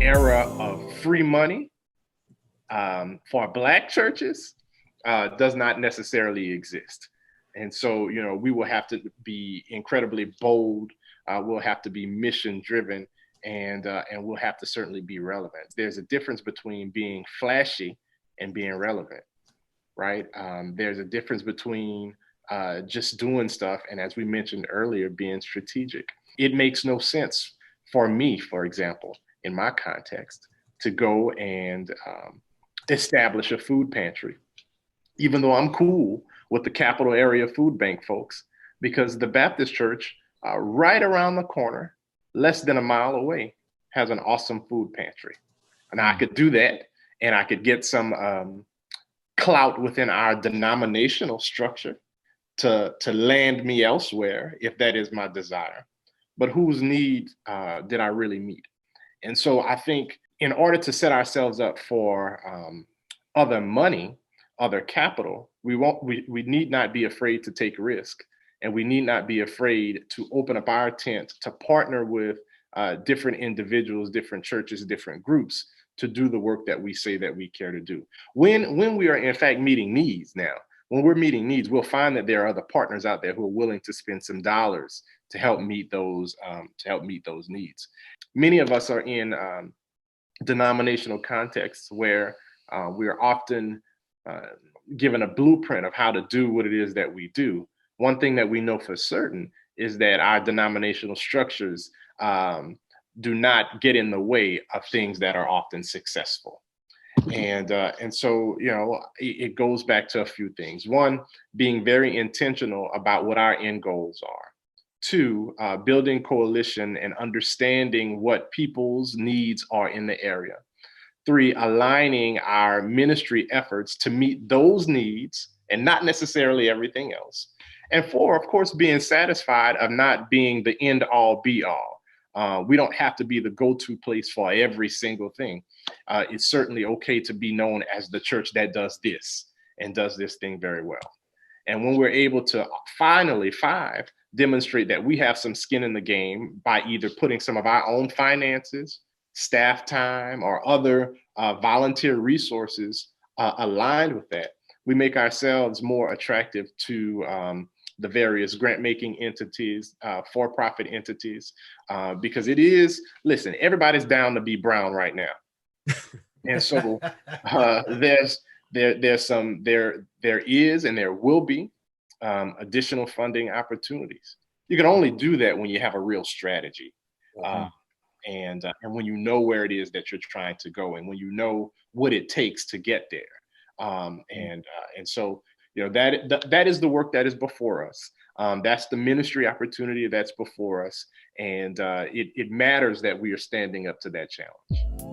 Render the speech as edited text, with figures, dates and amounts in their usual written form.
era of free money for Black churches does not necessarily exist. And so, we will have to be incredibly bold. We'll have to be mission driven, and we'll have to certainly be relevant. There's a difference between being flashy and being relevant, right? There's a difference between just doing stuff and, as we mentioned earlier, being strategic. It makes no sense for me, for example, in my context, to go and establish a food pantry, even though I'm cool with the capital area food bank folks, because the Baptist church right around the corner, less than a mile away, has an awesome food pantry. And I could do that, and I could get some clout within our denominational structure to land me elsewhere if that is my desire. But whose need did I really meet? And so I think in order to set ourselves up for other money, other capital, we need not be afraid to take risk, and we need not be afraid to open up our tent to partner with different individuals, different churches, different groups to do the work that we say that we care to do. When we are in fact meeting needs now, when we're meeting needs, we'll find that there are other partners out there who are willing to spend some dollars to help meet those needs. Many of us are in denominational contexts where we are often given a blueprint of how to do what it is that we do. One thing that we know for certain is that our denominational structures do not get in the way of things that are often successful. And so, it goes back to a few things. One, being very intentional about what our end goals are. Two, building coalition and understanding what people's needs are in the area. Three, aligning our ministry efforts to meet those needs and not necessarily everything else. And four, of course, being satisfied of not being the end all be all. We don't have to be the go-to place for every single thing. It's certainly okay to be known as the church that does this and does this thing very well. And when we're able to finally, demonstrate that we have some skin in the game by either putting some of our own finances, staff time, or other volunteer resources aligned with that, we make ourselves more attractive to the various grant-making entities, for-profit entities, because it is, listen, everybody's down to be brown right now. And so there is and there will be additional funding opportunities. You can only do that when you have a real strategy, and when you know where it is that you're trying to go, and when you know what it takes to get there. And so that is the work that is before us. That's the ministry opportunity that's before us, and it matters that we are standing up to that challenge.